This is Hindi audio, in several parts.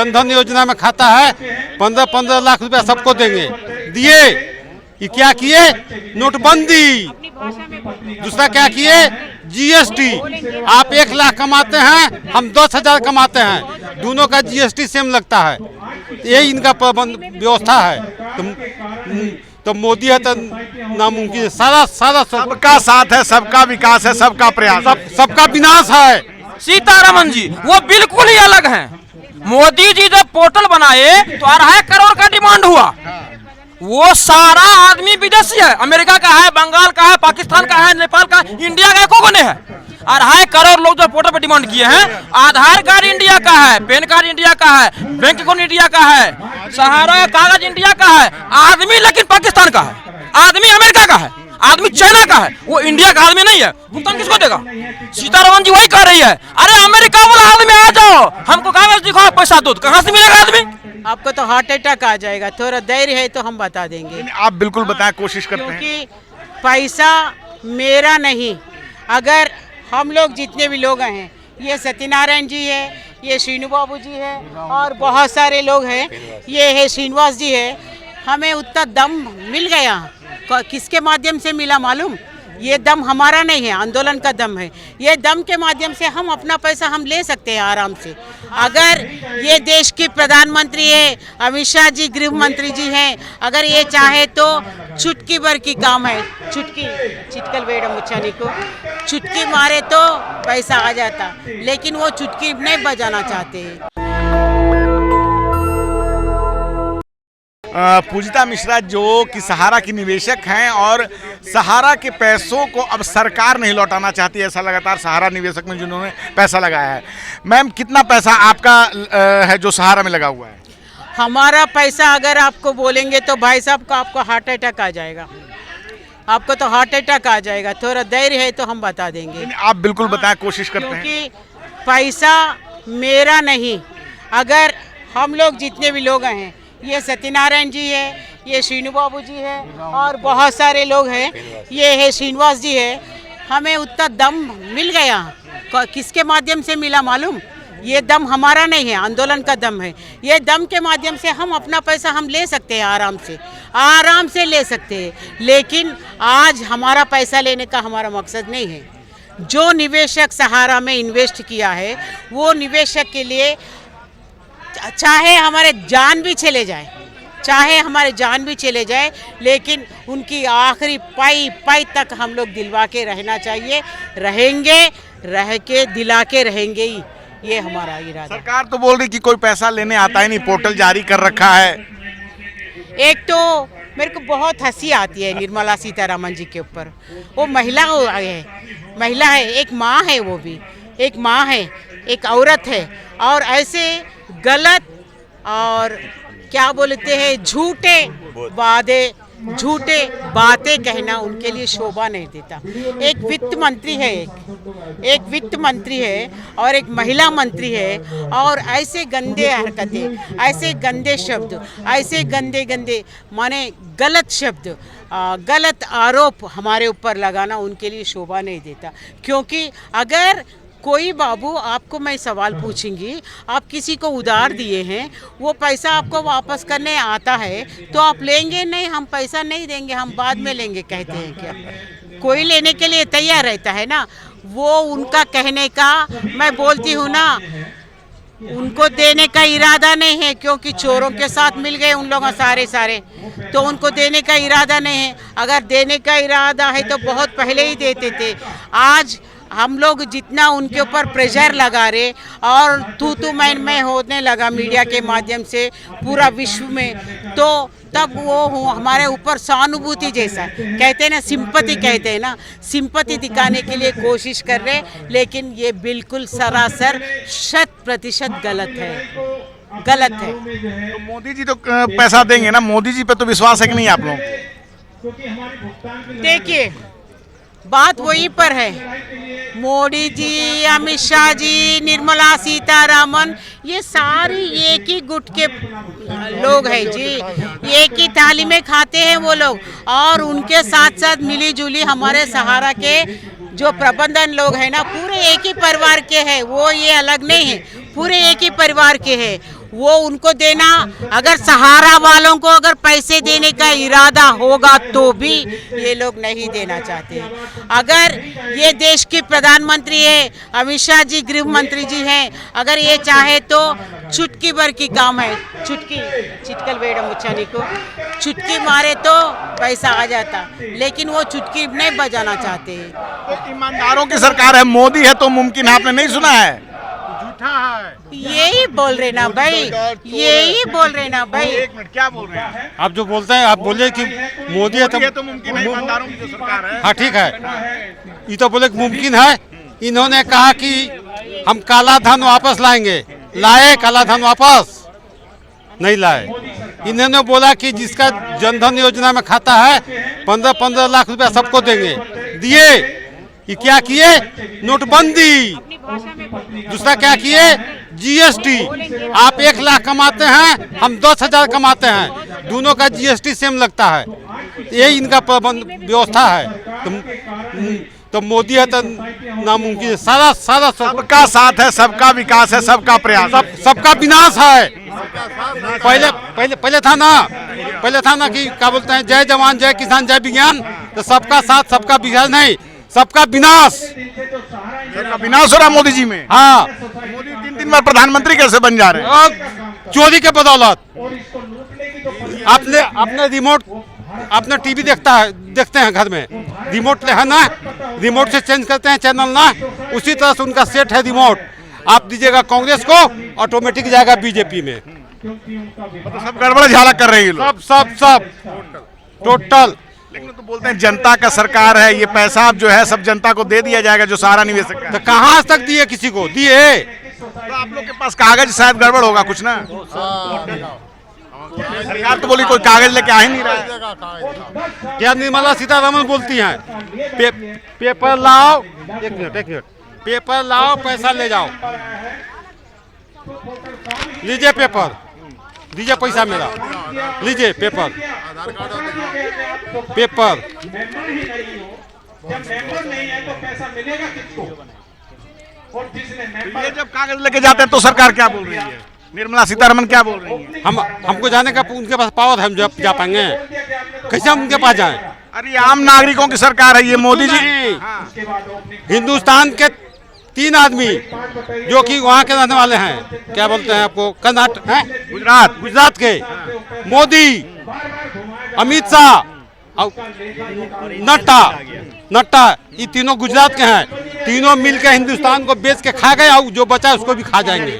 जनधन योजना में खाता है, 15-15 लाख रुपया सबको देंगे, दिए। ये क्या किए? नोटबंदी। दूसरा क्या किए? जीएसटी। आप 1 लाख कमाते हैं, हम 10,000 कमाते हैं, दोनों का जीएसटी सेम लगता है। ये इनका प्रबंध व्यवस्था है। तो मोदी है तो नामुमकिन। सारा सबका साथ है, सबका विकास है, सबका प्रयास, सबका विनाश है। सीतारमन जी वो बिल्कुल ही अलग हैं। मोदी जी जब पोर्टल बनाए तो 2.5 करोड़ का डिमांड हुआ। वो सारा आदमी विदेशी है, अमेरिका का है, बंगाल का है, पाकिस्तान का है, नेपाल का, इंडिया का एको बने है। 2.5 करोड़ लोग जो पोर्टल पर डिमांड किए हैं, आधार कार्ड इंडिया का है, पैन कार्ड इंडिया का है, बैंक अकाउंट इंडिया का है, सहारा कागज इंडिया का है, आदमी लेकिन पाकिस्तान का है, आदमी अमेरिका का है, आदमी चाइना का है, वो इंडिया का आदमी नहीं है। भुगतान किसको देगा? सीतारमन जी वही कह रही है, अरे अमेरिका वाला आदमी आ जाओ, हमको कागज दिखाओ, पैसा दो। कहाँ से मिलेगा आदमी? आपको तो हार्ट अटैक आ जाएगा। थोड़ा धैर्य है तो हम बता देंगे। आप बिल्कुल बताएं, कोशिश करते हैं। क्योंकि पैसा मेरा नहीं, अगर हम लोग जितने भी लोग हैं, ये सत्यनारायण जी है, ये श्रीनु बाबू जी है और बहुत सारे लोग हैं, ये है श्रीनिवास जी है, हमें उतना दम मिल गया। किसके माध्यम से मिला मालूम? ये दम हमारा नहीं है, आंदोलन का दम है। ये दम के माध्यम से हम अपना पैसा हम ले सकते हैं आराम से। अगर ये देश के प्रधानमंत्री है, अमित शाह जी गृह मंत्री जी हैं, अगर ये चाहे तो चुटकी भर की काम है, चुटकी चिटकल वेडम मुच्छानी को चुटकी मारे तो पैसा आ जाता, लेकिन वो चुटकी नहीं बजाना चाहते हैं। पूजिता मिश्रा जो कि सहारा की निवेशक हैं और सहारा के पैसों को अब सरकार नहीं लौटाना चाहती, ऐसा लगातार सहारा निवेशक में जिन्होंने पैसा लगाया है। मैम, कितना पैसा आपका है जो सहारा में लगा हुआ है? हमारा पैसा अगर आपको बोलेंगे तो भाई साहब को आपको हार्ट अटैक आ जाएगा। आपको तो हार्ट अटैक आ जाएगा। थोड़ा धैर्य है तो हम बता देंगे। आप बिल्कुल बताएं, कोशिश करते हैं। क्योंकि पैसा मेरा नहीं, अगर हम लोग जितने भी लोग हैं, ये सत्यनारायण जी है, ये श्रीनु बाबू जी है और बहुत सारे लोग हैं, ये है श्रीनिवास जी है, हमें उतना दम मिल गया। किसके माध्यम से मिला मालूम? ये दम हमारा नहीं है, आंदोलन का दम है। ये दम के माध्यम से हम अपना पैसा हम ले सकते हैं, आराम से ले सकते हैं। लेकिन आज हमारा पैसा लेने का हमारा मकसद नहीं है। जो निवेशक सहारा में इन्वेस्ट किया है, वो निवेशक के लिए चाहे हमारे जान भी चले जाए, लेकिन उनकी आखिरी पाई तक हम लोग दिलवा के रहना चाहिए। रहेंगे, रह के दिला के रहेंगे ही, ये हमारा इरादा। सरकार तो बोल रही कि कोई पैसा लेने आता ही नहीं, पोर्टल जारी कर रखा है। एक तो मेरे को बहुत हंसी आती है निर्मला सीतारमन जी के ऊपर। वो महिला है, एक माँ है, वो भी एक माँ है, एक औरत है, और ऐसे गलत और क्या बोलते हैं झूठे बातें कहना उनके लिए शोभा नहीं देता। एक वित्त मंत्री है और एक महिला मंत्री है, और ऐसे गंदे हरकतें, ऐसे गंदे शब्द, ऐसे गंदे माने गलत शब्द, गलत आरोप हमारे ऊपर लगाना उनके लिए शोभा नहीं देता। क्योंकि अगर कोई बाबू, आपको मैं सवाल पूछूंगी, आप किसी को उधार दिए हैं, वो पैसा आपको वापस करने आता है तो आप लेंगे नहीं? हम पैसा नहीं देंगे, हम बाद में लेंगे कहते हैं क्या? कोई लेने के लिए तैयार रहता है ना। वो उनका कहने का, मैं बोलती हूँ ना, उनको देने का इरादा नहीं है, क्योंकि चोरों के साथ मिल गए उन लोग सारे, तो उनको देने का इरादा नहीं है। अगर देने का इरादा है तो बहुत पहले ही देते थे। आज हम लोग जितना उनके ऊपर प्रेशर लगा रहे और तू मैं होने लगा मीडिया के माध्यम से पूरा विश्व में, तो तब वो हमारे ऊपर सहानुभूति जैसा कहते हैं ना, सिंपैथी कहते हैं ना, सिंपैथी दिखाने के लिए कोशिश कर रहे, लेकिन ये बिल्कुल सरासर 100% गलत है। तो मोदी जी तो पैसा देंगे ना, मोदी जी पे तो विश्वास है कि नहीं आप लोग? देखिए, बात वही पर है। मोदी जी, अमित शाह जी, निर्मला सीतारमन, ये सारी एक ही गुट के लोग हैं जी, एक ही थाली में खाते हैं वो लोग। और उनके साथ साथ मिली जुली हमारे सहारा के जो प्रबंधन लोग हैं ना, पूरे एक ही परिवार के हैं, वो ये अलग नहीं है, पूरे एक ही परिवार के हैं। वो उनको देना, अगर सहारा वालों को अगर पैसे देने का इरादा होगा तो भी ये लोग नहीं देना चाहते। अगर ये देश की प्रधानमंत्री है, अमित शाह जी गृह मंत्री जी हैं, अगर ये चाहे तो चुटकी भर की काम है, चुटकी चिटकल बेड़ा मुच्छानी को चुटकी मारे तो पैसा आ जाता, लेकिन वो चुटकी नहीं बजाना चाहते। तो ईमानदारों की सरकार है, मोदी है तो मुमकिन है, आपने नहीं सुना है? यही बोल रहे ना भाई, यही बोल रहे ना भाई। एक मिनट, क्या बोल रहे हैं आप जो बोलते हैं, आप बोले कि मोदी है तो मुमकिन है, ईमानदारों की जो सरकार है। हाँ ठीक है, ये तो बोले कि मुमकिन है। इन्होंने कहा कि हम काला धन वापस लाएंगे, लाए काला धन वापस? नहीं लाए। इन्होंने बोला कि जिसका जनधन योजना में खाता है 15-15 लाख रुपया सबको देंगे, दिए। ये क्या किए? नोटबंदी। दूसरा क्या किए? जीएसटी। आप 1 लाख कमाते हैं, हम 10,000 कमाते हैं, दोनों का जीएसटी सेम लगता है। यही इनका प्रबंध व्यवस्था है। तो मोदी है तो नामुमकिन है। सारा सबका साथ है, सबका विकास है, सबका प्रयास, सबका विनाश है। पहले था ना कि क्या बोलते हैं, जय जवान जय किसान जय विज्ञान। तो सबका साथ सबका विकास नहीं, सबका विनाश। सबका विनाश हो रहा मोदी जी में। हाँ, मोदी 3 बार प्रधानमंत्री कैसे बन जा रहे हैं? और चोरी के बदौलत। आपने रिमोट, आपने टीवी देखते हैं घर में, रिमोट है ना, रिमोट से चेंज करते हैं चैनल ना, उसी तरह से उनका सेट है रिमोट। आप दीजिएगा कांग्रेस को, ऑटोमेटिक जाएगा बीजेपी में। तो सब गड़बड़ झाला कर रही है लोग। सब टोटल। लेकिन तो बोलते हैं जनता का सरकार है, ये पैसा अब जो है सब जनता को दे दिया जाएगा, जो सहारा निवेशक का। तो कहाँ तक दिए? किसी को दिए? तो आप लोग के पास कागज शायद गड़बड़ होगा कुछ ना। सरकार तो बोली कोई कागज लेके आ ही नहीं रहा है। क्या निर्मला सीतारमण बोलती हैं? पेपर लाओ, एक मिनट, पेपर लाओ, पैसा ले जाओ। लीजिए पेपर, दीजिए पैसा मेरा, लीजिए पेपर। ये जब कागज लेके जाते हैं तो सरकार क्या बोल रही है? निर्मला सीतारमण क्या बोल रही है? हमको जाने का उनके पास पावर है, हम जब जा पाएंगे? कैसे हम उनके पास जाएं? अरे आम नागरिकों की सरकार है ये मोदी जी। हिंदुस्तान के 3 आदमी जो कि वहाँ के रहने वाले हैं, क्या बोलते हैं आपको, कर्नाटक है, गुजरात के, मोदी, अमित शाह और नड्डा, ये तीनों गुजरात के हैं। तीनों मिलकर हिंदुस्तान को बेच के खा गए, और जो बचा उसको भी खा जाएंगे।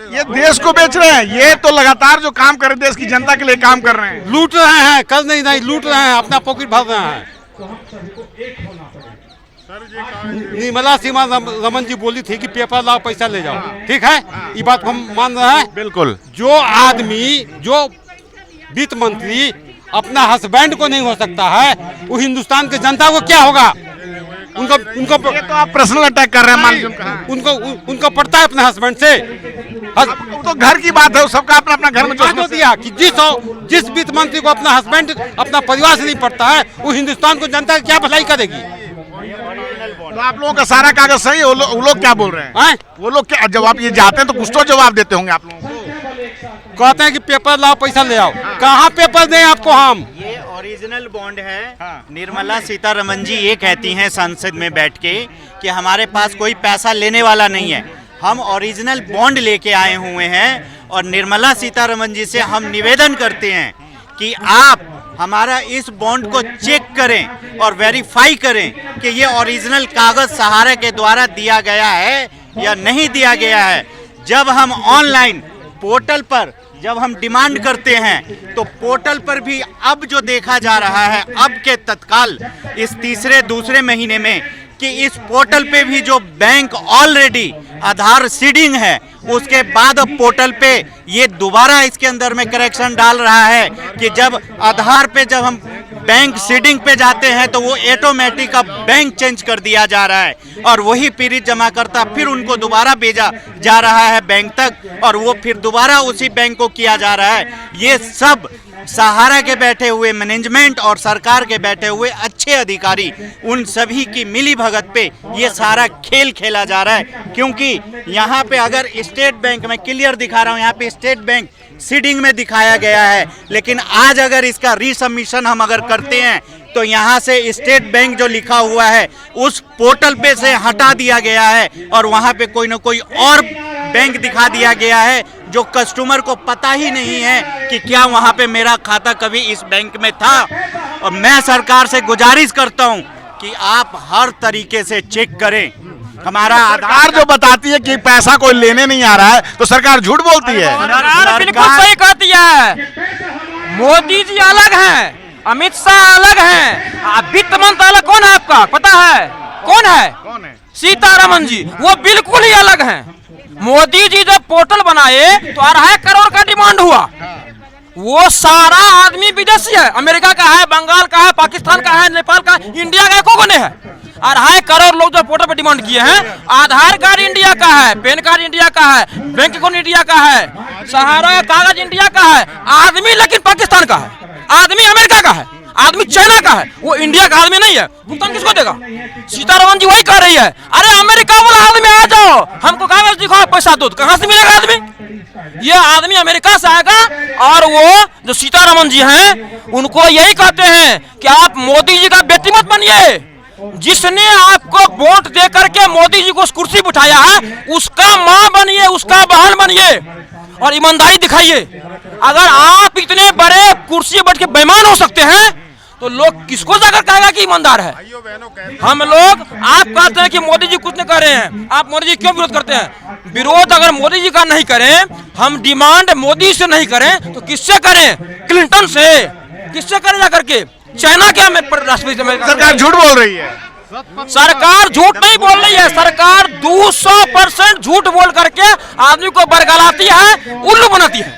ये देश को बेच रहे हैं, ये तो लगातार जो काम कर रहे हैं देश की जनता के लिए काम कर रहे हैं। लूट रहे हैं, कर नहीं लूट रहे हैं, अपना पॉकेट भर रहे हैं। निर्मला सीतारमण जी बोली थी कि पेपर लाओ पैसा ले जाओ, ठीक है, ये बात हम मान रहे हैं बिल्कुल। जो आदमी, जो वित्त मंत्री अपना हस्बैंड को नहीं हो सकता है, वो हिंदुस्तान की जनता को क्या होगा? उनको ये तो आप पर्सनल अटैक कर रहे हैं, मान लीजिए उनको पड़ता है अपने हस्बैंड से। तो घर की बात है, सबका अपना अपना घर में जो दिया कि जिस वित्त मंत्री को अपना हस्बैंड, अपना परिवार से नहीं पड़ता है, वो हिंदुस्तान को जनता की क्या भलाई करेगी? तो आप लोगों का सारा कागज सही है, वो लोग क्या बोल रहे हैं? वो लोग क्या, जब आप ये जाते हैं तो कुछ तो जवाब देते होंगे आप लोगों को। कहते हैं कि पेपर लाओ पैसा ले आओ। कहाँ पेपर दें आपको हम? ये ओरिजिनल बॉन्ड है। निर्मला सीतारमण जी ये कहती हैं संसद में बैठ के कि हमारे पास कोई पैसा लेने वाला नहीं है, हम ओरिजिनल बॉन्ड लेके आए हुए हैं। और निर्मला सीतारमण जी से हम निवेदन करते हैं कि आप हमारा इस बॉन्ड को चेक करें और वेरीफाई करें कि ये ओरिजिनल कागज सहारा के द्वारा दिया गया है या नहीं दिया गया है। जब हम ऑनलाइन पोर्टल पर जब हम डिमांड करते हैं तो पोर्टल पर भी अब जो देखा जा रहा है, अब के तत्काल इस दूसरे महीने में, कि इस पोर्टल पे भी जो बैंक ऑलरेडी आधार सीडिंग है, उसके बाद अब पोर्टल पे ये दोबारा इसके अंदर में करेक्शन डाल रहा है कि जब आधार पे जब हम बैंक सीडिंग पे जाते हैं तो वो ऑटोमेटिक अब बैंक चेंज कर दिया जा रहा है और वही पीड़ित जमा करता फिर उनको दोबारा भेजा जा रहा है बैंक तक और वो फिर दोबारा उसी बैंक को किया जा रहा है। ये सब सहारा के बैठे हुए मैनेजमेंट और सरकार के बैठे हुए अच्छे अधिकारी उन सभी की मिली भगत पे ये सारा खेल खेला जा रहा है। क्योंकि यहाँ पे अगर स्टेट बैंक में क्लियर दिखा रहा हूँ, यहाँ पे स्टेट बैंक सीडिंग में दिखाया गया है, लेकिन आज अगर इसका रीसबमिशन हम अगर करते हैं तो यहाँ से स्टेट बैंक जो लिखा हुआ है उस पोर्टल पे से हटा दिया गया है और वहाँ पे कोई ना कोई और बैंक दिखा दिया गया है जो कस्टमर को पता ही नहीं है कि क्या वहाँ पे मेरा खाता कभी इस बैंक में था। और मैं सरकार से गुजारिश करता हूँ कि आप हर तरीके से चेक करें। हमारा सरकार जो बताती है कि पैसा कोई लेने नहीं आ रहा है तो सरकार झूठ बोलती है। सरकार बिल्कुल सही कहती है। मोदी जी अलग हैं, अमित शाह अलग हैं, वित्त मंत्री अलग। कौन है आपका पता है? कौन है? सीतारमन जी, वो बिल्कुल ही अलग हैं। मोदी जी जब पोर्टल बनाए तो 2.5 करोड़ का डिमांड हुआ। वो सारा आदमी विदेशी है, अमेरिका का है, बंगाल का है, पाकिस्तान का है, नेपाल का, इंडिया का एको ने है। 2.5 करोड़ लोग जो पोर्टल पे डिमांड किए हैं। आधार कार्ड इंडिया का है, पैन कार्ड इंडिया का है, बैंक अकाउंट इंडिया का है, सहारा कागज इंडिया का है। आदमी लेकिन पाकिस्तान का है, आदमी अमेरिका का है, आदमी चाइना का है, वो इंडिया का आदमी नहीं है। भुगतान किसको देगा? सीतारमन जी वही कह रही है, अरे अमेरिका वाला आदमी आ जाओ, हमको कागज दिखाओ, पैसा दो। कहां से मिलेगा आदमी? ये आदमी अमेरिका से आएगा। और वो जो सीतारमन जी हैं उनको यही कहते हैं कि आप मोदी जी का बेटी मत बनिए। जिसने आपको वोट दे करके मोदी जी को उस कुर्सी पर उठाया है उसका मां बनिए, उसका बहन बनिए और ईमानदारी दिखाइए। अगर आप इतने बड़े कुर्सी पर बैठ के बेईमान हो सकते हैं तो लोग किसको जाकर कहेगा कि ईमानदार है? हम लोग आप कहते हैं कि मोदी जी कुछ नहीं कर रहे हैं, आप मोदी जी क्यों विरोध करते हैं? विरोध अगर मोदी जी का नहीं करें, हम डिमांड मोदी से नहीं करें तो किससे करें? क्लिंटन से। किससे करें जाकर के? चाइना क्या में राष्ट्रपति में? सरकार झूठ बोल रही है। सरकार झूठ नहीं बोल रही है, सरकार 200% झूठ बोल करके आदमी को बरगलाती है, उल्लू बनाती है,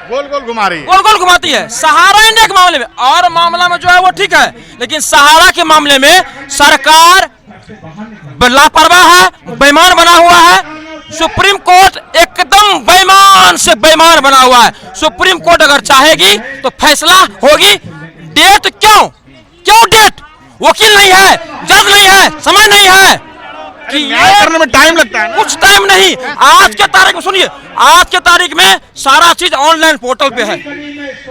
गोल गोल घुमा रही है, गोल गोल घुमाती है। सहारा इंडिया के मामले में और मामला में जो है वो ठीक है, लेकिन सहारा के मामले में सरकार लापरवाह है, बेईमान बना हुआ है। सुप्रीम कोर्ट एकदम बेईमान से बेईमान बना हुआ है। सुप्रीम कोर्ट अगर चाहेगी तो फैसला होगी। डेट क्यों डेट? वकील नहीं है, जज नहीं है, समय नहीं है कि न्याय करने में टाइम लगता है। कुछ टाइम नहीं। आज के तारीख में सुनिए, आज के तारीख में सारा चीज ऑनलाइन पोर्टल पे है।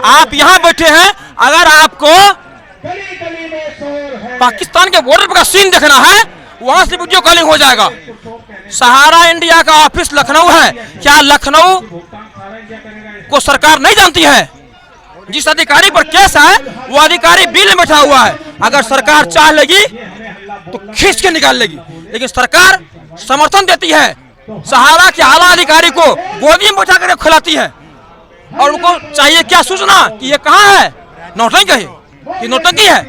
आप यहाँ बैठे हैं, अगर आपको पाकिस्तान के बॉर्डर पर का सीन देखना है वहां से वीडियो कॉलिंग हो जाएगा। सहारा इंडिया का ऑफिस लखनऊ है। क्या लखनऊ को सरकार नहीं जानती है? जिस अधिकारी पर केस है वो अधिकारी बिल में बैठा हुआ है। अगर सरकार चाह लेगी तो खींच के निकाल लेगी, लेकिन सरकार समर्थन देती है। सहारा के आला अधिकारी को गोदी में बैठा कर खिलाती है और उनको चाहिए क्या सूचना कि ये कहाँ है? नौटंकी है कि नौटंकी है?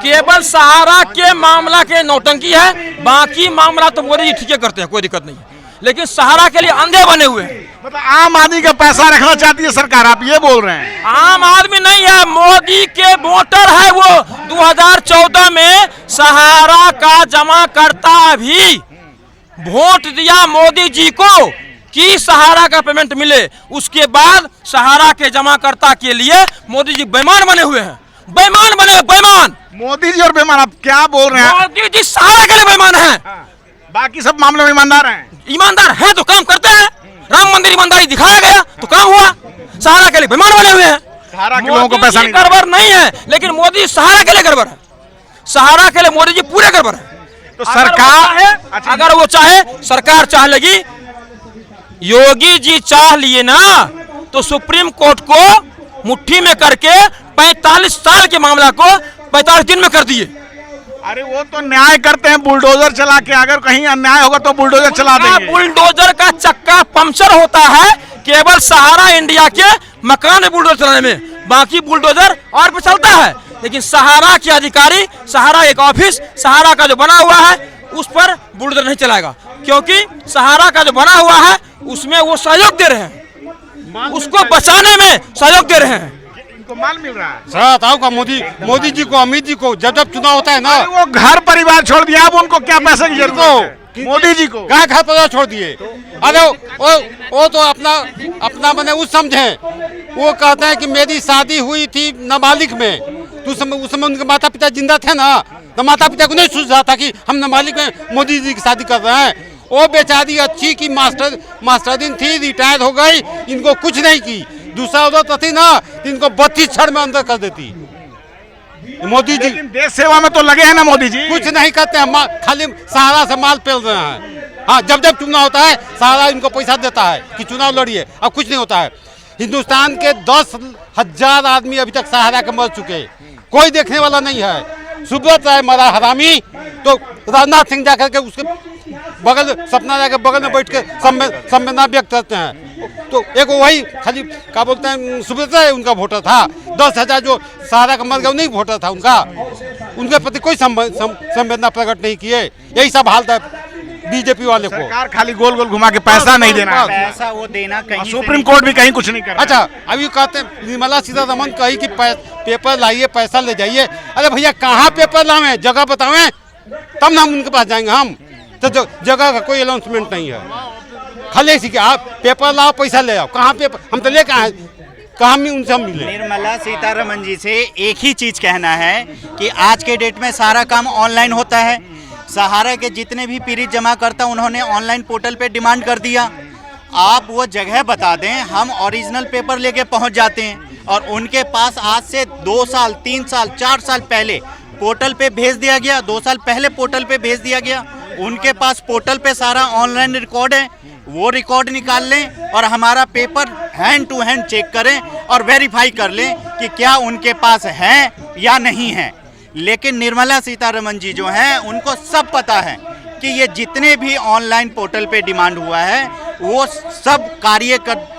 केवल सहारा के मामला के नौटंकी है, बाकी मामला तो मोदी जी ठीक करते हैं, कोई दिक्कत नहीं है। लेकिन सहारा के लिए अंधे बने हुए हैं। मतलब आम आदमी का पैसा रखना चाहती है सरकार, आप ये बोल रहे हैं? आम आदमी नहीं है, मोदी के वोटर है वो। 2014 में सहारा का जमा करता भी वोट दिया मोदी जी को कि सहारा का पेमेंट मिले। उसके बाद सहारा के जमाकर्ता के लिए मोदी जी बेईमान बने हुए हैं। बेईमान बने, बेईमान। मोदी जी और बेईमान, आप क्या बोल रहे हैं? मोदी जी सहारा के लिए बेईमान हैं। बाकी सब मामले में ईमानदार हैं। ईमानदार है तो काम करते हैं। राम मंदिर ईमानदारी दिखाया गया तो काम हुआ। सहारा के लिए बेईमान बने हुए हैं। सहारा के लोगों को पैसा नहीं, गड़बड़ नहीं है, लेकिन मोदी सहारा के लिए गड़बड़ है। सहारा के लिए मोदी जी पूरे गड़बड़ है। तो सरकार अगर वो चाहे, सरकार चाह लेगी, योगी जी चाह लिए ना तो सुप्रीम कोर्ट को मुट्ठी में करके 45 साल के मामला को 45 दिन में कर दिए। अरे वो तो न्याय करते हैं बुलडोजर चला के, अगर कहीं अन्याय होगा तो बुलडोजर चला देंगे। बुलडोजर का चक्का पंक्चर होता है केवल सहारा इंडिया के मकान में बुलडोजर चलाने में, बाकी बुलडोजर और पे चलता है। लेकिन सहारा के अधिकारी, सहारा एक ऑफिस सहारा का जो बना हुआ है उस पर बुलडोजर नहीं चलाएगा, क्योंकि सहारा का जो बना हुआ है उसमें वो सहयोग दे रहे हैं, उसको बचाने में सहयोग दे रहे हैं। इनको माल मिल रहा है। सर बताओ का मोदी जी को, अमित जी को जब जब चुनाव होता है ना, वो घर परिवार छोड़ दिया, अब उनको क्या पैसे की जरूरत है? मोदी जी को कहाँ घर पर छोड़ दिए? अरे वो तो अपना मैंने उस समझे, वो कहते हैं कि मेरी शादी हुई थी नाबालिग में, तो उस समय उनके माता पिता जिंदा थे ना, तो माता पिता को नहीं सूझ रहा था कि हम नाबालिग में मोदी जी की शादी कर रहे हैं। वो बेचारी अच्छी की मास्टरइन थी, रिटायर हो गई, इनको कुछ नहीं की। दूसरा औरत थी ना, इनको 32 क्षण में अंदर कर देती। मोदी जी लेकिन देश सेवा में तो लगे हैं ना मोदी जी। कुछ नहीं करते हैं, खाली सहारा से माल पेल रहे हैं। हाँ, जब जब चुनाव होता है सहारा इनको पैसा देता है कि चुनाव लड़िए, अब कुछ नहीं होता है। हिंदुस्तान के 10,000 आदमी अभी तक सहारा के मर चुके, कोई देखने वाला नहीं है। सुब्रत राय मरा हरामी, तो राजनाथ सिंह जाकर के उसके बगल, सपना राय के बगल में बैठ के संवेदना व्यक्त करते हैं। तो एक वही खाली क्या बोलते हैं, सुब्रत राय उनका वोटर था। 10,000 जो सहारा का मर गया नहीं वोटर था उनका, उनके प्रति कोई संवेदना प्रकट नहीं किए। यही सब हाल था बीजेपी वाले को। सरकार खाली गोल गोल घुमा के पैसा नहीं देना, पैसा वो देना कहीं सुप्रीम कोर्ट भी कहीं कुछ नहीं कर रहा। अच्छा, अभी कहते हैं निर्मला सीतारमण कही कि पेपर लाइए, पैसा ले जाइए। अरे भैया कहाँ पेपर लावे, जगह बतावें तब ना हम उनके पास जाएंगे। हम तो जगह का कोई अनाउंसमेंट नहीं है, खाली इसी के आप पेपर लाओ, पैसा ले आओ। कहाँ पेपर, हम तो लेकर आए, कहाँ में उनसे हम मिले। निर्मला सीतारमण जी से एक ही चीज कहना है कि आज के डेट में सारा काम ऑनलाइन होता है। सहारा के जितने भी पीड़ित जमा करता उन्होंने ऑनलाइन पोर्टल पे डिमांड कर दिया। आप वो जगह बता दें, हम ओरिजिनल पेपर लेके पहुंच जाते हैं। और उनके पास आज से 2 साल 3 साल 4 साल पहले पोर्टल पे भेज दिया गया, 2 साल पहले पोर्टल पे भेज दिया गया। उनके पास पोर्टल पे सारा ऑनलाइन रिकॉर्ड है, वो रिकॉर्ड निकाल लें और हमारा paper hand to hand check करें और वेरीफाई कर लें कि क्या उनके पास है या नहीं है। लेकिन निर्मला सीतारमण जी जो हैं उनको सब पता है कि ये जितने भी ऑनलाइन पोर्टल पे डिमांड हुआ है वो सब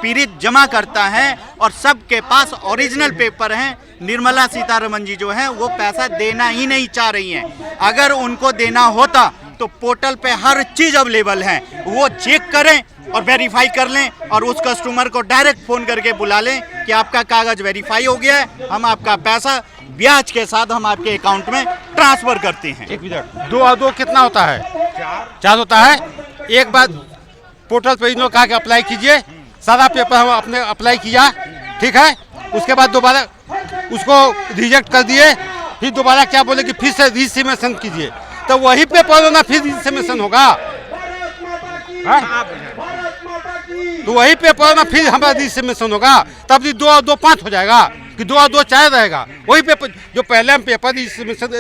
पीड़ित जमा करता है और सबके पास ओरिजिनल पेपर हैं। निर्मला सीतारमण जी जो हैं वो पैसा देना ही नहीं चाह रही हैं। अगर उनको देना होता तो पोर्टल पे हर चीज़ अवेलेबल है, वो चेक करें और वेरीफाई कर लें और उस कस्टमर को डायरेक्ट फ़ोन करके बुला लें कि आपका कागज़ वेरीफाई हो गया है, हम आपका पैसा ब्याज के साथ हम आपके अकाउंट में ट्रांसफ़र करते हैं। 2 और 2 कितना होता है? 4 होता है। एक बार पोर्टल पे इन लोग कहा कि अप्लाई कीजिए, सारा पेपर हम अपने अप्लाई किया, ठीक है। उसके बाद दोबारा उसको रिजेक्ट कर दिए, फिर दोबारा क्या बोले कि फिर से रिसबमिशन कीजिए, तो वही पेपर होना फिर रिसबमिशन होगा। तो वही पेपर ना फिर हमारा रिसबमिशन होगा, तब 2 और 2 5 हो जाएगा कि 2 और 2 4 रहेगा। वही पेपर जो पहले हम पेपर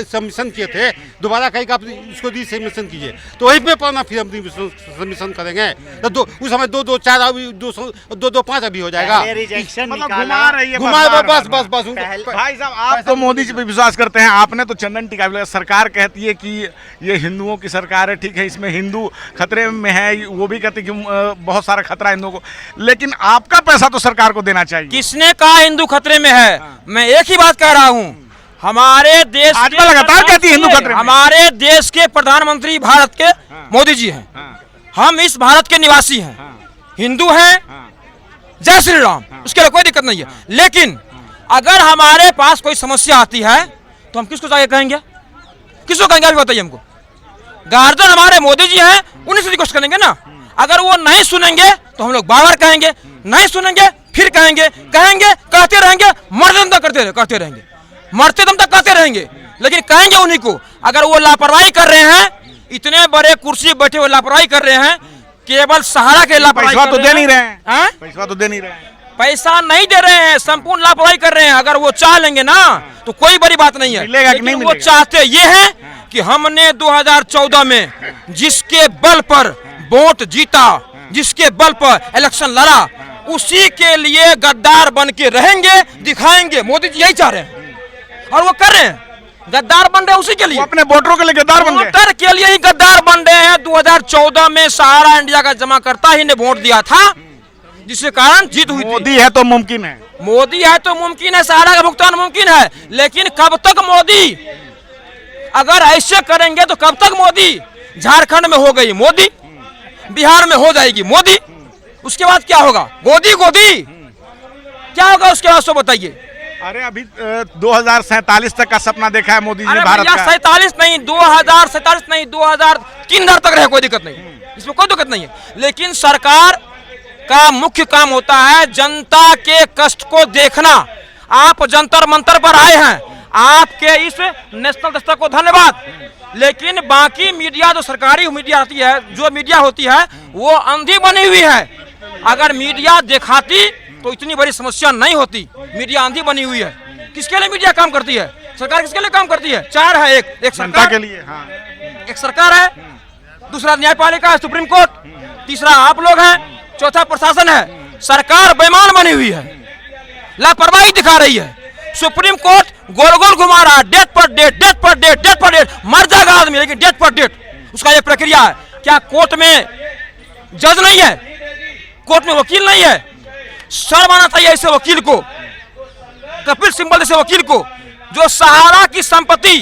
सबमिशन किए थे, दोबारा कहीं का आप उसको रिसबमिशन कीजिए, तो वही पेपर ना फिर हम सबमिशन करेंगे। तो उस समय 2 2 4 अभी 2 2 5 अभी हो जाएगा। रिजेक्शन मतलब घुमा रही है बस भाई साहब, आप तो मोदी जी पे विश्वास करते हैं, आपने तो चंदन टिका भी लगाया। सरकार कहती है कि ये हिंदुओं की सरकार है, ठीक है, इसमें हिंदू खतरे में है, वो भी कहते हैं कि बहुत सारा खतरा है हिंदुओं को, लेकिन आपका पैसा तो सरकार को देना चाहिए। किसने कहा हिंदू खतरे में है? मैं एक ही बात कह रहा हूँ, हमारे देश भाजपा लगातार कहती है हिंदू खतरे में। हमारे देश के प्रधानमंत्री भारत के मोदी जी हैं। हम इस भारत के निवासी हैं, हिंदू हैं, जय श्री राम, उसके लिए कोई दिक्कत नहीं है। लेकिन अगर हमारे पास कोई समस्या आती है तो हम किसको जाके कहेंगे? किसको कहेंगे अभी बताइए हमको? गार्जियन हमारे मोदी जी हैं, उन्हीं से रिक्वेस्ट करेंगे ना। अगर वो नहीं सुनेंगे तो हम लोग बार बार कहेंगे, नहीं सुनेंगे फिर कहेंगे, कहते रहेंगे, मरते दम तक करते रहेंगे, मरते दम तक कहते रहेंगे, लेकिन कहेंगे उन्हीं को। अगर वो लापरवाही कर रहे हैं, इतने बड़े कुर्सी बैठे हुए लापरवाही कर रहे हैं, केवल सहारा के लापरवाही पैसा तो दे नहीं रहे हैं, पैसा नहीं दे रहे हैं, संपूर्ण लापरवाही कर रहे हैं। अगर वो चाह लेंगे ना तो कोई बड़ी बात नहीं है, लेकिन वो चाहते ये है कि हमने 2014 में जिसके बल पर वोट जीता, जिसके बल पर इलेक्शन लड़ा, उसी के लिए गद्दार बन के रहेंगे, दिखाएंगे। मोदी जी यही चाह रहे हैं और वो कर रहे हैं, गद्दार बन रहे हैं उसी के लिए, अपने वोटरों के लिए गद्दार बन गए, वोटर के लिए ही गद्दार बन रहे हैं। 2014 में सहारा इंडिया का जमा करता ही ने वोट दिया था, जिसके कारण जीत हुई थी। मोदी है तो मुमकिन है, मोदी है तो मुमकिन है, सहारा का भुगतान मुमकिन है। लेकिन कब तक मोदी, अगर ऐसे करेंगे तो कब तक मोदी? झारखंड में हो गई मोदी, बिहार में हो जाएगी मोदी, उसके बाद क्या होगा? गोदी क्या होगा उसके बाद? सो बताइए। अरे अभी 2047 तक का सपना देखा है मोदी जी ने भारत का। 47 नहीं, 2047 नहीं, 2003 तक रहे, कोई दिक्कत नहीं, इसमें कोई दिक्कत नहीं है। लेकिन सरकार का मुख्य काम होता है जनता के कष्ट को देखना। आप जंतर मंतर पर आए हैं, आपके इस नेशनल दस्ता को धन्यवाद। लेकिन बाकी मीडिया जो सरकारी मीडिया होती है, जो मीडिया होती है वो अंधी बनी हुई है। अगर मीडिया दिखाती तो इतनी बड़ी समस्या नहीं होती। मीडिया अंधी बनी हुई है। किसके लिए मीडिया काम करती है? सरकार किसके लिए काम करती है? चार है, एक जनता के लिए, हाँ। एक सरकार है, दूसरा न्यायपालिका है, सुप्रीम कोर्ट, तीसरा आप लोग हैं, चौथा प्रशासन है। सरकार बेईमान बनी हुई है, लापरवाही दिखा रही है। सुप्रीम कोर्ट गोल गोल घुमा रहा है, डेट पर डेट, डेट पर डेट, डेट पर डेट। मर जाएगा आदमी लेकिन डेट पर डेट, उसका ये प्रक्रिया है। क्या कोर्ट में जज नहीं है? कोर्ट में वकील नहीं है? शर्म आना चाहिए ऐसे वकील को, कपिल सिब्बल जैसे वकील को, जो सहारा की संपत्ति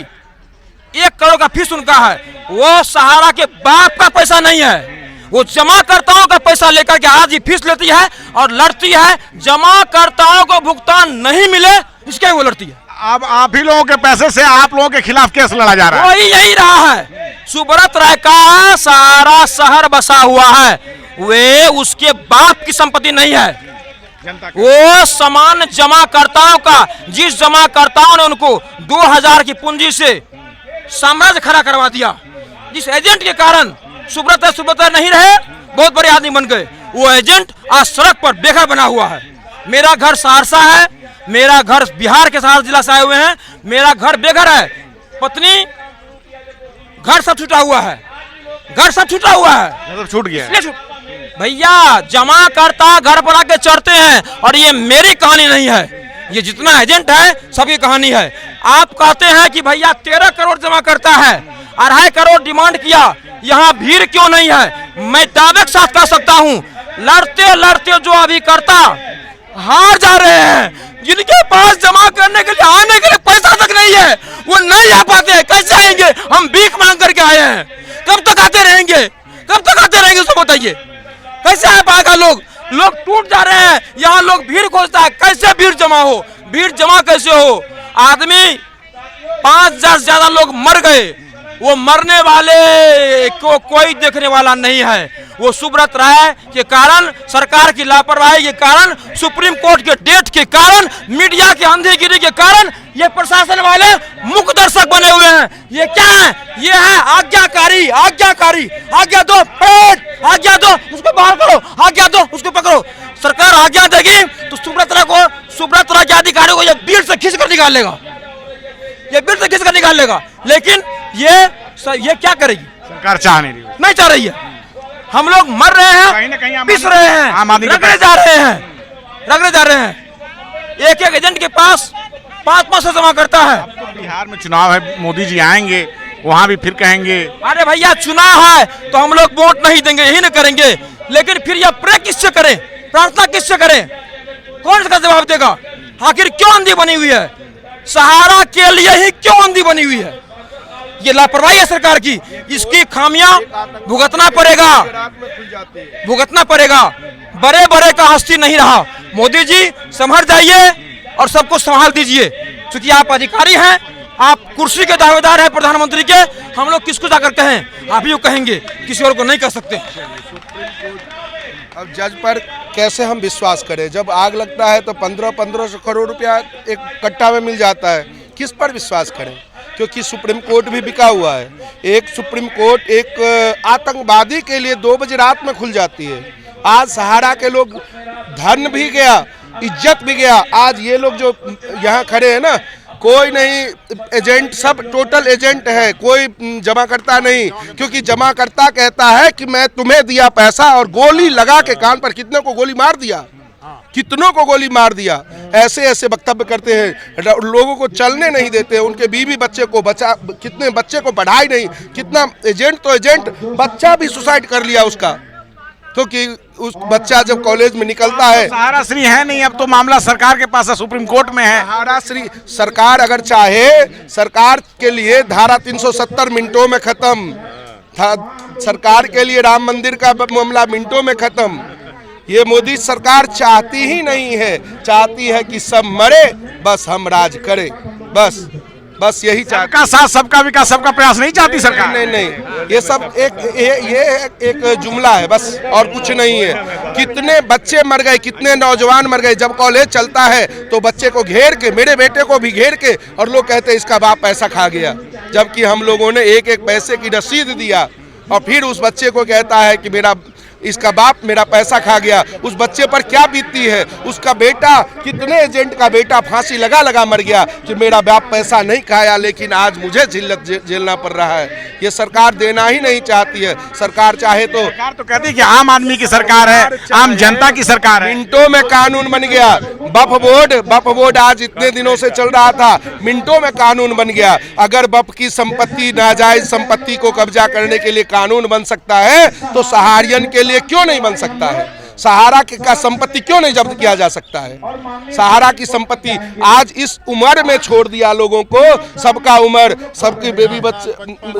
1 करोड़ का फीस उनका है, वो सहारा के बाप का पैसा नहीं है। वो जमाकर्ताओं का पैसा लेकर के आज ही फीस लेती है और लड़ती है। जमाकर्ताओं को भुगतान नहीं मिले इसके वो लड़ती है। अब आप ही लोगों के पैसे से आप लोगों के खिलाफ केस लड़ा जा रहा है। वही यही रहा है। सुब्रत राय का सारा शहर बसा हुआ है, वे उसके बाप की संपत्ति नहीं है, वो समान जमाकर्ताओं का। जिस जमाकर्ताओं ने उनको 2000 की पूंजी से साम्राज्य खड़ा करवा दिया, जिस एजेंट के कारण सुब्रत नहीं रहे, बहुत बड़े आदमी बन गए, वो एजेंट आज सड़क पर बेघर बना हुआ है। मेरा घर सहरसा है, मेरा घर बिहार के सहरसा जिला से आए हुए हैं, मेरा घर बेघर है, पत्नी, घर सब छूटा हुआ है, घर सब छूटा हुआ है, मतलब छूट गया। भैया जमाकर्ता घर पर आके चढ़ते हैं, और ये मेरी कहानी नहीं है, ये जितना एजेंट है सबकी कहानी है। आप कहते हैं कि भैया 13 करोड़ जमा करता है, 2.5 करोड़ डिमांड किया, यहाँ भीड़ क्यों नहीं है? मैं दावे के साथ कह सकता हूँ, लड़ते लड़ते जो अभी करता हार जा रहे हैं। जिनके पास जमा करने के लिए, आने के लिए पैसा तक नहीं है, वो नहीं आ पाते। कैसे आएंगे? हम भीख मांग करके आए हैं, कब तक आते रहेंगे? कब तक आते रहेंगे उसको बताइए, कैसे आ पाएगा? लोग टूट जा रहे हैं, यहाँ लोग भीड़ खोजता है, कैसे भीड़ जमा हो? भीड़ जमा कैसे हो? आदमी 5000 से ज्यादा लोग मर गए, वो मरने वाले को कोई देखने वाला नहीं है। वो सुब्रत राय के कारण, सरकार की लापरवाही के कारण, सुप्रीम कोर्ट के डेट के कारण, मीडिया के अंधेगिरी के कारण ये प्रशासन वाले मुख्य दर्शक बने हुए हैं। ये क्या है? ये है आज्ञाकारी, आज्ञाकारी। आज्ञा दो, पेट, आज्ञा दो, उसको बाहर करो, आज्ञा दो, उसको पकड़ो। सरकार आज्ञा देगी तो सुब्रत राय के अधिकारियों को ये भीड़ से खींच कर निकाल लेगा, ये भीड़ से खींच कर निकाल लेगा। लेकिन ये क्या करेगी? सरकार चाह नहीं चाह रही है। हम लोग मर रहे हैं, कहीं ना कहीं पिस रहे हैं, रगड़े जा रहे हैं। एक एजेंट के पास 500 जमा करता है। अब तो बिहार में चुनाव है, मोदी जी आएंगे, वहाँ भी फिर कहेंगे अरे भैया चुनाव है तो हम लोग वोट नहीं देंगे, यही नहीं करेंगे। लेकिन फिर यह प्रे किससे करें, प्रार्थना किससे करें? कौन इसका जवाब देगा? आखिर क्यों अंधी बनी हुई है? सहारा के लिए ही क्यों अंधी बनी हुई है? ये लापरवाही है सरकार की, इसकी खामियां भुगतना पड़ेगा। बड़े बड़े का हस्ती नहीं रहा। मोदी जी संभल जाइए और सबको संभाल दीजिए, क्योंकि आप अधिकारी हैं, आप कुर्सी के दावेदार हैं प्रधानमंत्री के। हम लोग किसको जाकर कहें? आप ही कहेंगे, किसी और को नहीं कह सकते। अब जज पर कैसे हम विश्वास करें? जब आग लगता है तो 1500 करोड़ रुपया एक कट्टा में मिल जाता है, किस पर विश्वास करें? क्योंकि सुप्रीम कोर्ट भी बिका हुआ है। एक सुप्रीम कोर्ट एक आतंकवादी के लिए 2 बजे रात में खुल जाती है। आज सहारा के लोग, धन भी गया, इज्जत भी गया। आज ये लोग जो यहाँ खड़े हैं ना, कोई नहीं एजेंट, सब टोटल एजेंट है, कोई जमा करता नहीं। क्योंकि जमा करता कहता है कि मैं तुम्हें दिया पैसा, और गोली लगा के कान पर कितनों को गोली मार दिया, कितनों को गोली मार दिया। ऐसे ऐसे वक्तव्य करते हैं, लोगों को चलने नहीं देते, उनके बीवी बच्चे को बचा, कितने बच्चे को पढ़ाई नहीं, कितना एजेंट तो एजेंट, बच्चा भी सुसाइड कर लिया उसका, क्योंकि उस बच्चा जब कॉलेज में निकलता है। सहारा श्री है नहीं, अब तो मामला सरकार के पास है, सुप्रीम कोर्ट में है। सहारा श्री सरकार अगर चाहे, सरकार के लिए धारा 370 मिनटों में खत्म था। सरकार के लिए राम मंदिर का मामला मिनटों में खत्म। ये मोदी सरकार चाहती ही नहीं है, चाहती है कि सब मरे, बस हम राज करें, बस यही चाहती। सबका साथ सबका विकास सबका प्रयास नहीं चाहती सरकार। नहीं, ये सब एक जुमला है बस, और कुछ नहीं है। कितने बच्चे मर गए, कितने नौजवान मर गए। जब कॉलेज चलता है तो बच्चे को घेर के, मेरे बेटे को भी घेर के, और लोग कहते हैं इसका बाप पैसा खा गया, जबकि हम लोगों ने एक एक पैसे की रसीद दिया, और फिर उस बच्चे को कहता है कि इसका बाप मेरा पैसा खा गया। उस बच्चे पर क्या बीतती है, उसका बेटा, कितने एजेंट का बेटा फांसी लगा मर गया कि मेरा बाप पैसा नहीं खाया, लेकिन आज मुझे जिल्लत झेलना पड़ रहा है। ये सरकार देना ही नहीं चाहती है। सरकार चाहे तो, सरकार तो कहती है कि आम आदमी की सरकार है, आम जनता की सरकार है। मिनटों में कानून बन गया। वक्फ बोर्ड आज इतने दिनों से चल रहा था, मिनटों में कानून बन गया। अगर वक्फ की संपत्ति, नाजायज संपत्ति को कब्जा करने के लिए कानून बन सकता है, तो सहारियन के लिए क्यों नहीं बन सकता है? सहारा का संपत्ति क्यों नहीं जब्त किया जा सकता है? सहारा की संपत्ति आज इस उम्र में छोड़ दिया लोगों को। सबका उम्र, सबके बेबी बच्चे,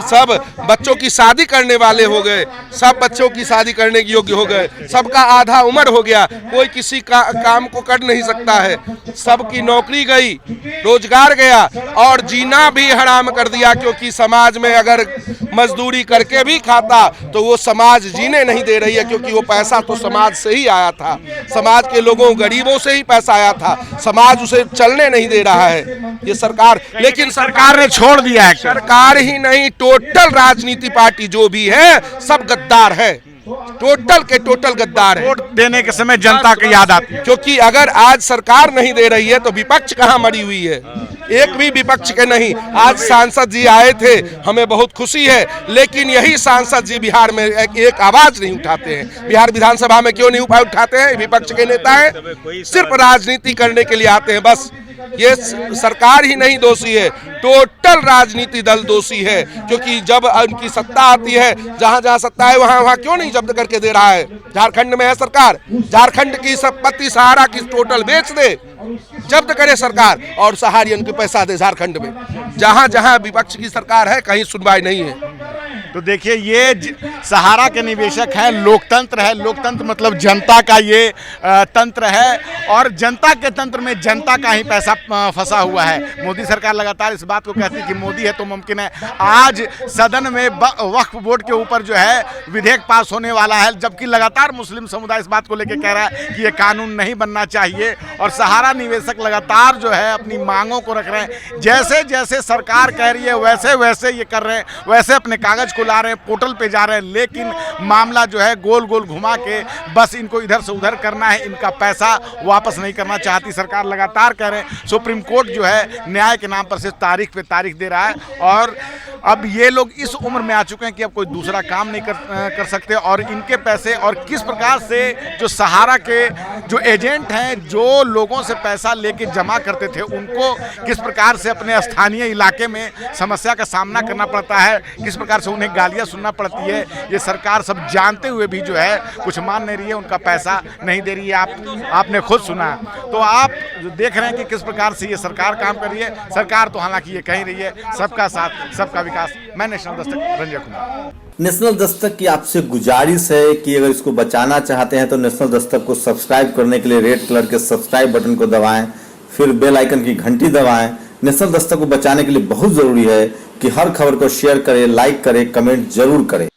सब बच्चों की शादी करने वाले हो गए, सब बच्चों की शादी करने के योग्य हो गए, सबका आधा उम्र हो गया, कोई किसी का काम को कर नहीं सकता है। सबकी नौकरी गई, रोजगार गया, और जीना भी हराम कर दिया, क्योंकि समाज में अगर मजदूरी करके भी खाता तो वो समाज जीने नहीं दे रही है, क्योंकि वो पैसा तो समाज से ही आया था, समाज के लोगों, गरीबों से ही पैसा आया था, समाज उसे चलने नहीं दे रहा है ये सरकार। लेकिन सरकार ने छोड़ दिया है। सरकार ही नहीं, टोटल राजनीति पार्टी जो भी है सब गद्दार है, टोटल के टोटल गद्दार है। वोट देने के समय जनता की याद आती है, क्योंकि अगर आज सरकार नहीं दे रही है तो विपक्ष कहाँ मरी हुई है? एक भी विपक्ष के नहीं। आज सांसद जी आए थे, हमें बहुत खुशी है, लेकिन यही सांसद जी बिहार में एक आवाज नहीं उठाते हैं। बिहार विधानसभा में क्यों नहीं उठाते हैं? विपक्ष के नेता हैं, सिर्फ राजनीति करने के लिए आते हैं बस। ये सरकार ही नहीं दोषी है, टोटल राजनीति दल दोषी है, क्योंकि जब उनकी सत्ता आती है, जहां जहां सत्ता है वहां क्यों नहीं जब्त करके दे रहा है? झारखंड में है सरकार, झारखंड की संपत्ति सहारा की टोटल बेच दे, जब्त करे सरकार, और सहारियन को पैसा दे झारखंड में। जहां जहां विपक्ष की सरकार है कहीं सुनवाई नहीं है। तो देखिए, ये सहारा के निवेशक हैं, लोकतंत्र है, लोकतंत्र मतलब जनता का ये तंत्र है, और जनता के तंत्र में जनता का ही पैसा फंसा हुआ है। मोदी सरकार लगातार इस बात को कहती है कि मोदी है तो मुमकिन है। आज सदन में वक्फ बोर्ड के ऊपर जो है विधेयक पास होने वाला है, जबकि लगातार मुस्लिम समुदाय इस बात को लेकर कह रहा है कि ये कानून नहीं बनना चाहिए, और सहारा निवेशक लगातार जो है अपनी मांगों को रख रहे हैं। जैसे जैसे सरकार कह रही है वैसे वैसे ये कर रहे हैं, वैसे अपने कागज को ला रहे हैं, पोर्टल पे जा रहे हैं, लेकिन मामला जो है गोल गोल घुमा के बस इनको इधर से उधर करना है, इनका पैसा वापस नहीं करना चाहती सरकार। लगातार कह रहे हैं सुप्रीम कोर्ट जो है न्याय के नाम पर सिर्फ तारीख पे तारीख दे रहा है, और अब ये लोग इस उम्र में आ चुके हैं कि अब कोई दूसरा काम नहीं कर सकते, और इनके पैसे, और किस प्रकार से जो सहारा के जो एजेंट हैं, जो लोगों से पैसा लेके जमा करते थे, उनको किस प्रकार से अपने स्थानीय इलाके में समस्या का सामना करना पड़ता है, किस प्रकार से उन्हें गालियां सुनना पड़ती है, ये सरकार सब जानते हुए भी जो है कुछ मान नहीं रही है, उनका पैसा नहीं दे रही है। आपने खुद सुना, तो आप जो देख रहे हैं कि किस प्रकार से ये सरकार काम कर रही है। सरकार तो हालांकि ये कह रही है सबका साथ सबका विकास। मैं नेशनल दस्तक रंजय कुमार। नेशनल दस्तक की आपसे गुजारिश है कि अगर इसको बचाना चाहते हैं तो नेशनल दस्तक को सब्सक्राइब करने के लिए रेड कलर के सब्सक्राइब बटन को दबाएं, फिर बेल आइकन की घंटी दबाएं। नेशनल दस्तक को बचाने के लिए बहुत जरूरी है कि हर खबर को शेयर करें, लाइक करें, कमेंट जरूर करें।